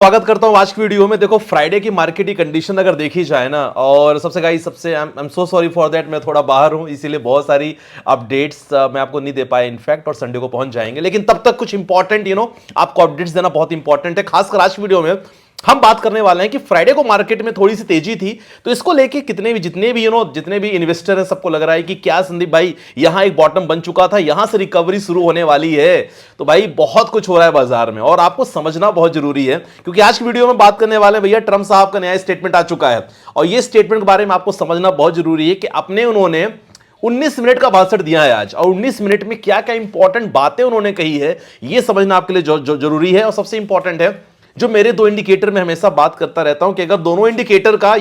स्वागत करता हूं आज की वीडियो में। देखो, फ्राइडे की मार्केट की कंडीशन अगर देखी जाए ना, और सबसे I am so sorry for that, मैं थोड़ा बाहर हूं इसीलिए बहुत सारी अपडेट्स मैं आपको नहीं दे पाया इनफैक्ट, और संडे को पहुंच जाएंगे। लेकिन तब तक कुछ इंपॉर्टेंट आपको अपडेट्स देना बहुत इंपॉर्टेंट है। खासकर आज की वीडियो में हम बात करने वाले हैं कि फ्राइडे को मार्केट में थोड़ी सी तेजी थी, तो इसको लेके जितने भी इन्वेस्टर हैं सबको लग रहा है कि क्या संदीप भाई, यहां एक बॉटम बन चुका था, यहां से रिकवरी शुरू होने वाली है। तो भाई बहुत कुछ हो रहा है बाजार में और आपको समझना बहुत जरूरी है, क्योंकि आज की वीडियो में बात करने वाले हैं भैया, ट्रंप साहब का नया स्टेटमेंट आ चुका है और यह स्टेटमेंट के बारे में आपको समझना बहुत जरूरी है कि उन्होंने 19 मिनट का भाषण दिया है आज, और 19 मिनट में क्या क्या इंपॉर्टेंट बातें उन्होंने कही है, यह समझना आपके लिए जरूरी है। और सबसे इंपॉर्टेंट है, जो मेरे दो इंडिकेटर में हमेशा बात करता रहता हूं कि अगर दोनों इंडिकेटर का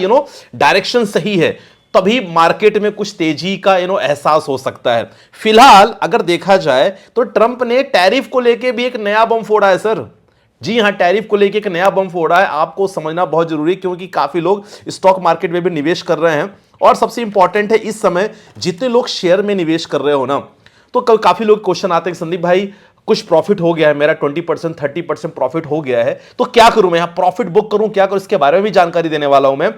डायरेक्शन सही है तभी मार्केट में कुछ तेजी का एहसास हो सकता है। फिलहाल अगर देखा जाए तो ट्रंप ने टैरिफ को लेके भी एक नया बम फोड़ा है सर। जी हां, टैरिफ को लेके एक नया बम फोड़ा है। आपको समझना बहुत जरूरी है, क्योंकि काफी लोग स्टॉक मार्केट में भी निवेश कर रहे हैं। और सबसे इंपॉर्टेंट है, इस समय जितने लोग शेयर में निवेश कर रहे हो ना, तो काफी लोग क्वेश्चन आते हैं, संदीप भाई कुछ प्रॉफिट हो गया है, मेरा 20% 30% प्रॉफिट हो गया है, तो क्या करूं मैं, यहां प्रॉफिट बुक करूं, क्या करूं, इसके बारे में भी जानकारी देने वाला हूं मैं।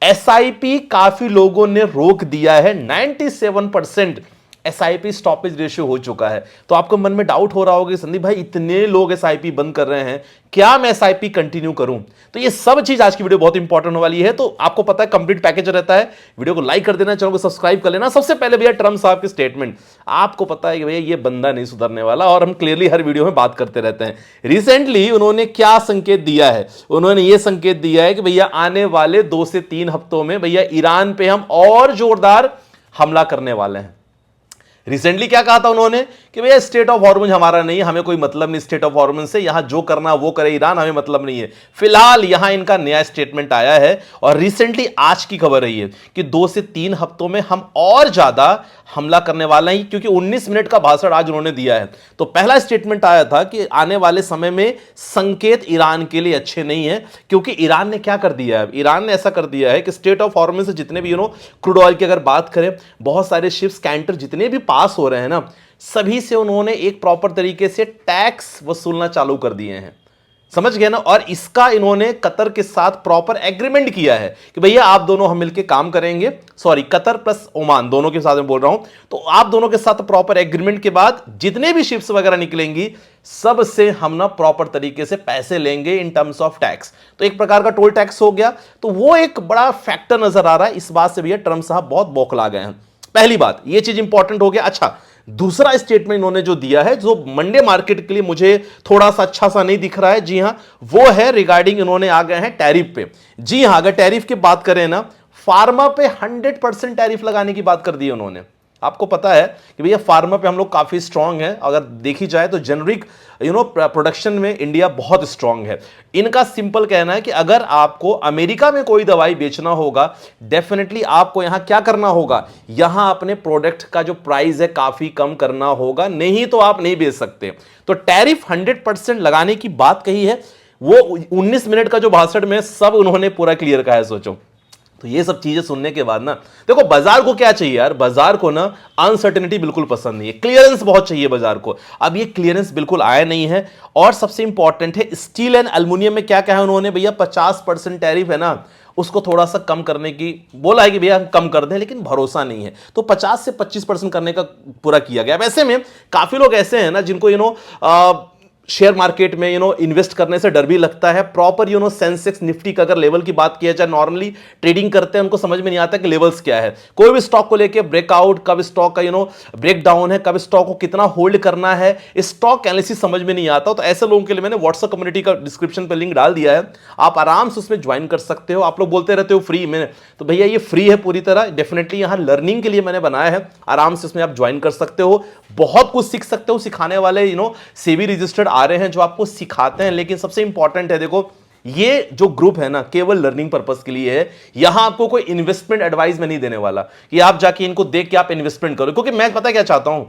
एसआईपी काफी लोगों ने रोक दिया है, 97% एसआईपी स्टॉपेज रेशियो हो चुका है। तो आपको मन में डाउट हो रहा होगा, संदीप भाई इतने लोग एसआईपी बंद कर रहे हैं, क्या मैं एसआईपी कंटिन्यू करूं? तो ये सब चीज आज की वीडियो बहुत इंपॉर्टेंट होने वाली है। तो आपको पता है कंप्लीट पैकेज रहता है, वीडियो को लाइक कर देना, चैनल को सब्सक्राइब कर लेना। सबसे पहले भैया ट्रंप साहब की स्टेटमेंट, आपको पता है कि भैया ये बंदा नहीं सुधरने वाला, और हम क्लियरली हर वीडियो में बात करते रहते हैं। रिसेंटली उन्होंने क्या संकेत दिया है? उन्होंने ये संकेत दिया है कि भैया आने वाले 2 से 3 हफ्तों में भैया ईरान पे हम और जोरदार हमला करने वाले हैं। रिसेंटली क्या कहा था उन्होंने कि भैया स्टेट ऑफ हॉर्मुज हमारा नहीं है, हमें कोई मतलब नहीं स्टेट ऑफ हॉर्मुज से, यहां जो करना वो करे ईरान, हमें मतलब नहीं है। फिलहाल यहां इनका नया स्टेटमेंट आया है, और रिसेंटली आज की खबर रही है कि 2 से 3 हफ्तों में हम और ज्यादा हमला करने वाले हैं, क्योंकि 19 मिनट का भाषण आज उन्होंने दिया है। तो पहला स्टेटमेंट आया था कि आने वाले समय में संकेत ईरान के लिए अच्छे नहीं है, क्योंकि ईरान ने क्या कर दिया है, ईरान ने ऐसा कर दिया है कि स्टेट ऑफ हॉर्मुज से जितने भी क्रूड ऑयल की अगर बात करें, बहुत सारे शिप्स कैंटर जितने भी पास हो रहे हैं ना, सभी से उन्होंने एक प्रॉपर तरीके से टैक्स वसूलना चालू कर दिए हैं। समझ गए ना? और इसका इन्होंने कतर के साथ प्रॉपर एग्रीमेंट किया है कि भैया आप दोनों हम मिलकर काम करेंगे। सॉरी, कतर प्लस ओमान दोनों के साथ में बोल रहा हूं। तो आप दोनों के साथ प्रॉपर एग्रीमेंट के बाद जितने भी शिप्स वगैरह निकलेंगी, सब से हम ना प्रॉपर तरीके से पैसे लेंगे इन टर्म्स ऑफ टैक्स। तो एक प्रकार का टोल टैक्स हो गया। तो वो एक बड़ा फैक्टर नजर आ रहा है। इस बात से भैया ट्रंप साहब बहुत बौखला गए हैं। पहली बात, ये चीज इंपॉर्टेंट हो गया। अच्छा, दूसरा स्टेटमेंट इन्होंने जो दिया है, जो मंडे मार्केट के लिए मुझे थोड़ा सा अच्छा सा नहीं दिख रहा है, जी हां, वो है रिगार्डिंग इन्होंने आ गए हैं टैरिफ पे। जी हां, अगर टैरिफ की बात करें ना, फार्मा पे 100% टैरिफ लगाने की बात कर दी उन्होंने। आपको पता है कि भैया फार्मा पे हम लोग काफी स्ट्रांग हैं। अगर देखी जाए तो जेनरिक प्रोडक्शन में इंडिया बहुत स्ट्रांग है। इनका सिंपल कहना है कि अगर आपको अमेरिका में कोई दवाई बेचना होगा, डेफिनेटली आपको यहां क्या करना होगा, यहां अपने प्रोडक्ट का जो प्राइस है काफी कम करना होगा, नहीं तो आप नहीं बेच सकते। तो टैरिफ 100% लगाने की बात कही है। वो 19 मिनट का जो भाषण में सब उन्होंने पूरा क्लियर कहा है, सोचो। तो ये सब चीजें सुनने के बाद ना, देखो बाजार को क्या चाहिए यार, बाजार को ना अनसर्टेनिटी बिल्कुल पसंद नहीं है, क्लियरेंस बहुत चाहिए बाजार को। अब ये क्लियरेंस बिल्कुल आया नहीं है। और सबसे इंपॉर्टेंट है, स्टील एंड एल्युमिनियम में क्या कहा उन्होंने, भैया 50% टैरिफ है ना, उसको थोड़ा सा कम करने की बोला है कि भैया हम कम कर दें, लेकिन भरोसा नहीं है। तो 50 से 25% करने का पूरा किया गया। वैसे में काफी लोग ऐसे हैं ना जिनको शेयर मार्केट में इन्वेस्ट करने से डर भी लगता है। प्रॉपर सेंसेक्स निफ्टी का अगर लेवल की बात किया जाए, नॉर्मली ट्रेडिंग करते हैं उनको समझ में नहीं आता कि लेवल्स क्या है। कोई भी स्टॉक को लेके ब्रेकआउट, कब स्टॉक का ब्रेक डाउन है, कब स्टॉक को कितना होल्ड करना है, स्टॉक एनालिसिस समझ में नहीं आता। तो ऐसे लोगों के लिए मैंने व्हाट्सएप कम्युनिटी का डिस्क्रिप्शन पर लिंक डाल दिया है, आप आराम से उसमें ज्वाइन कर सकते हो। आप लोग बोलते रहते हो फ्री में, तो भैया ये फ्री है पूरी तरह। डेफिनेटली यहां लर्निंग के लिए मैंने बनाया है, आराम से उसमें आप ज्वाइन कर सकते हो, बहुत कुछ सीख सकते हो। सिखाने वाले सेबी रजिस्टर्ड आ रहे हैं जो आपको सिखाते हैं। लेकिन सबसे इंपॉर्टेंट है, देखो ये जो ग्रुप है ना, केवल लर्निंग पर्पस के लिए है। यहां आपको कोई इन्वेस्टमेंट एडवाइस में नहीं देने वाला कि आप जाके इनको देख के आप इन्वेस्टमेंट करो, क्योंकि मैं पता क्या चाहता हूं,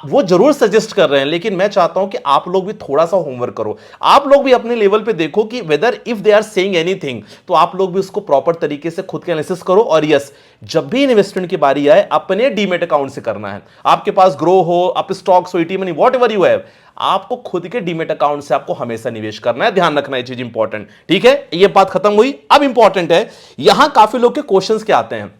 वो जरूर सजेस्ट कर रहे हैं, लेकिन मैं चाहता हूं कि आप लोग भी थोड़ा सा होमवर्क करो, आप लोग भी अपने लेवल पे देखो कि whether if they are saying anything, तो आप लोग भी उसको प्रॉपर तरीके से खुद के एनालिसिस करो। और यस, जब भी इन्वेस्टमेंट की बारी आए अपने डीमेट अकाउंट से करना है। आपके पास ग्रो हो, आप स्टॉक्स हो, ET money, what ever you have, आपको खुद के डीमेट अकाउंट से आपको हमेशा निवेश करना है। ध्यान रखना, ये चीज इंपॉर्टेंट, ठीक है। ये बात खत्म हुई। अब इंपॉर्टेंट है, यहां काफी लोग के क्वेश्चंस क्या आते हैं।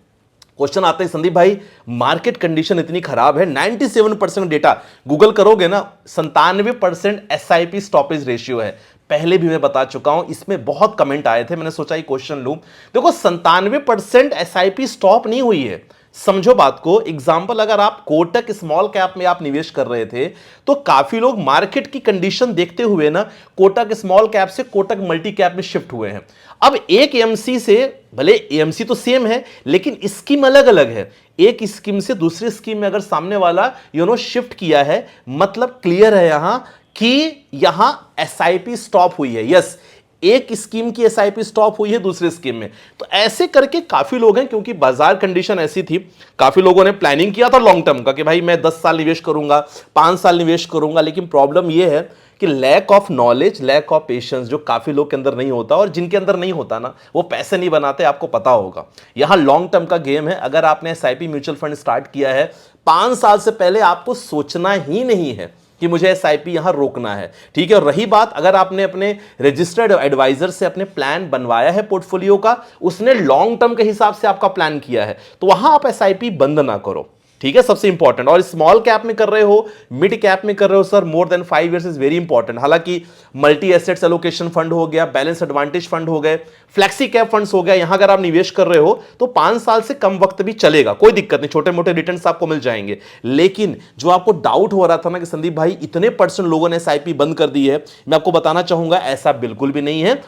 क्वेश्चन आते हैं, संदीप भाई मार्केट कंडीशन इतनी खराब है, 97% डेटा गूगल करोगे ना, 97% एसआईपी स्टॉपेज रेशियो है। पहले भी मैं बता चुका हूं, इसमें बहुत कमेंट आए थे, मैंने सोचा ये क्वेश्चन लूं। देखो 97% एसआईपी स्टॉप नहीं हुई है। समझो बात को, एग्जांपल अगर आप कोटक स्मॉल कैप में आप निवेश कर रहे थे, तो काफी लोग मार्केट की कंडीशन देखते हुए ना कोटक स्मॉल कैप से कोटक मल्टी कैप में शिफ्ट हुए हैं। अब एक एएमसी से, भले एएमसी तो सेम है लेकिन स्कीम अलग अलग है, एक स्कीम से दूसरी स्कीम में अगर सामने वाला शिफ्ट किया है, मतलब क्लियर है यहां कि यहां एसआईपी स्टॉप हुई है। यस, एक स्कीम की एसआईपी स्टॉप हुई है दूसरी स्कीम में। तो ऐसे करके काफी लोग हैं, क्योंकि बाजार कंडीशन ऐसी थी, काफी लोगों ने प्लानिंग किया था लॉन्ग टर्म का कि भाई मैं 10 साल निवेश करूंगा, 5 साल निवेश करूंगा। लेकिन प्रॉब्लम यह है कि lack of knowledge, lack of patience जो काफी लोग के अंदर नहीं होता, और जिनके अंदर नहीं होता ना वो पैसे नहीं बनाते, आपको पता होगा। यहां लॉन्ग टर्म का गेम है। अगर आपने एसआईपी म्यूचुअल फंड स्टार्ट किया है 5 साल से पहले, आपको सोचना ही नहीं है कि मुझे एसआईपी यहां रोकना है, ठीक है। और रही बात, अगर आपने अपने रजिस्टर्ड एडवाइजर से अपने प्लान बनवाया है पोर्टफोलियो का, उसने लॉन्ग टर्म के हिसाब से आपका प्लान किया है, तो वहां आप एसआईपी बंद ना करो, ठीक है, सबसे इंपॉर्टेंट। और स्मॉल कैप में कर रहे हो, मिड कैप में कर रहे हो, sir more than 5 years is very important. हालांकि मल्टी एसेट्स एलोकेशन फंड हो गया, बैलेंस एडवांटेज फंड हो गए, फ्लेक्सी कैप फंड्स हो गया, यहां अगर आप निवेश कर रहे हो तो 5 साल से कम वक्त भी चलेगा, कोई दिक्कत नहीं, छोटे मोटे रिटर्न्स आपको मिल जाएंगे। लेकिन जो आपको डाउट हो रहा था ना कि संदीप भाई इतने % लोगों ने एसआईपी बंद कर दी है, मैं आपको बताना चाहूंगा ऐसा बिल्कुल भी नहीं है।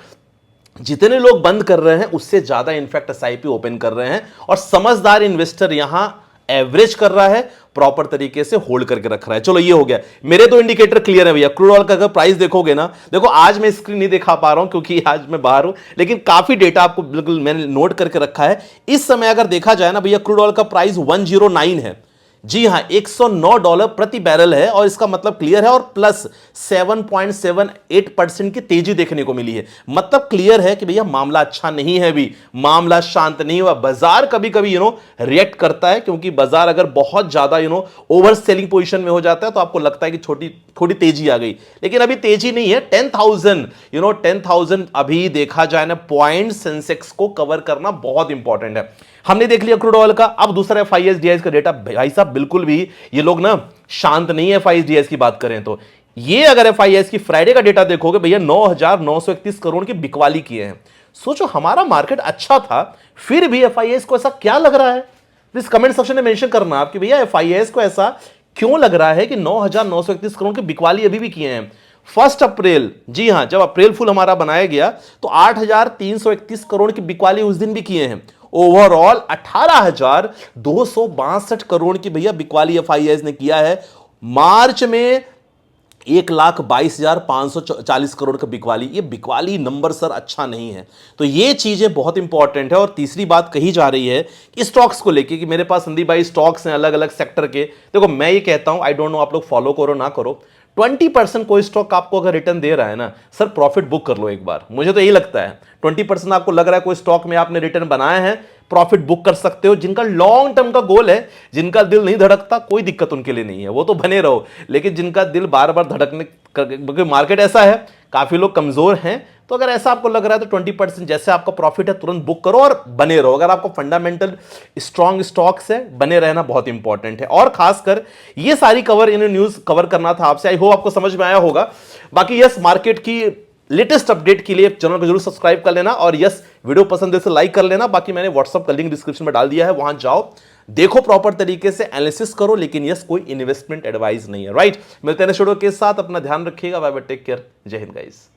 जितने लोग बंद कर रहे हैं उससे ज्यादा इनफैक्ट एसआईपी ओपन कर रहे हैं, और समझदार इन्वेस्टर यहां एवरेज कर रहा है, प्रॉपर तरीके से होल्ड करके रख रहा है। चलो ये हो गया, मेरे तो इंडिकेटर क्लियर है भैया। क्रूड ऑयल का अगर प्राइस देखोगे ना, देखो आज मैं स्क्रीन नहीं दिखा पा रहा हूं क्योंकि आज मैं बाहर हूं, लेकिन काफी डेटा आपको बिल्कुल मैंने नोट करके रखा है। इस समय अगर देखा जाए ना भैया, क्रूड ऑयल का प्राइस 109 है, जी हां, $109 प्रति बैरल है, और इसका मतलब क्लियर है, और प्लस 7.78% की तेजी देखने को मिली है। मतलब क्लियर है कि भैया मामला अच्छा नहीं है, भी मामला शांत नहीं हुआ। बाजार कभी कभी रिएक्ट करता है, क्योंकि बाजार अगर बहुत ज्यादा ओवर सेलिंग पोजीशन में हो जाता है तो आपको लगता है कि थोड़ी तेजी आ गई, लेकिन अभी तेजी नहीं है। 10,000 अभी देखा जाए ना पॉइंट सेंसेक्स को कवर करना बहुत इंपॉर्टेंट है। हमने देख लिया क्रूड ऑयल का। अब दूसरा एफआईएस डीआईएस का डेटा, भाई साहब बिल्कुल भी ये लोग ना शांत नहीं है। एफआईएस डीआईएस की बात करें तो ये अगर एफआईएस की फ्राइडे का डेटा देखोगे भैया, 9,931 करोड़ की बिकवाली किए हैं। सोचो हमारा मार्केट अच्छा था, फिर भी एफआईएस को ऐसा क्या लग रहा है? प्लीज कमेंट सेक्शन में मेंशन करना आपकी भैया एफआईएस को ऐसा क्यों लग रहा है कि 9,931 करोड़ की बिकवाली अभी भी किए हैं। 1 अप्रैल, जी हां, जब अप्रैल फुल हमारा बनाया गया तो 8,331 करोड़ की बिकवाली उस दिन भी किए हैं। ओवरऑल 18,262 करोड़ की भैया बिकवाली एफआईएस ने किया है। मार्च में 1,22,540 करोड़ का बिकवाली। ये बिकवाली नंबर सर अच्छा नहीं है, तो ये चीजें बहुत इंपॉर्टेंट है। और तीसरी बात कही जा रही है स्टॉक्स को लेके कि मेरे पास संदीप भाई स्टॉक्स हैं अलग अलग सेक्टर के। देखो मैं ये कहता हूं, आई डोंट नो आप लोग फॉलो करो ना करो, 20% कोई स्टॉक आपको अगर रिटर्न दे रहा है ना, सर प्रॉफिट बुक कर लो एक बार। मुझे तो यही लगता है 20% आपको लग रहा है कोई स्टॉक में आपने रिटर्न बनाया है, प्रॉफिट बुक कर सकते हो। जिनका लॉन्ग टर्म का गोल है, जिनका दिल नहीं धड़कता, कोई दिक्कत उनके लिए नहीं है, वो तो बने रहो। लेकिन जिनका दिल बार बार धड़कने, क्योंकि मार्केट ऐसा है, काफी लोग कमजोर हैं, तो अगर ऐसा आपको लग रहा है तो 20% जैसे आपका प्रॉफिट है तुरंत बुक करो और बने रहो। अगर आपको फंडामेंटल स्ट्रॉन्ग स्टॉक्स है, बने रहना बहुत इंपॉर्टेंट है। और खासकर ये सारी न्यूज कवर करना था आपसे। आई होप आपको समझ में आया होगा। बाकी यस, मार्केट की लेटेस्ट अपडेट के लिए चैनल को जरूर सब्सक्राइब कर लेना, और यस वीडियो पसंद है तो लाइक कर लेना। बाकी मैंने व्हाट्सएप का लिंक डिस्क्रिप्शन में डाल दिया है, वहां जाओ, देखो, प्रॉपर तरीके से एनालिसिस करो। लेकिन यस, कोई इन्वेस्टमेंट एडवाइस नहीं है, राइट। मिलते हैं नेक्स्ट वीडियो के साथ, अपना ध्यान रखिएगा, बाय बाय, टेक केयर, जय हिंद गाइस।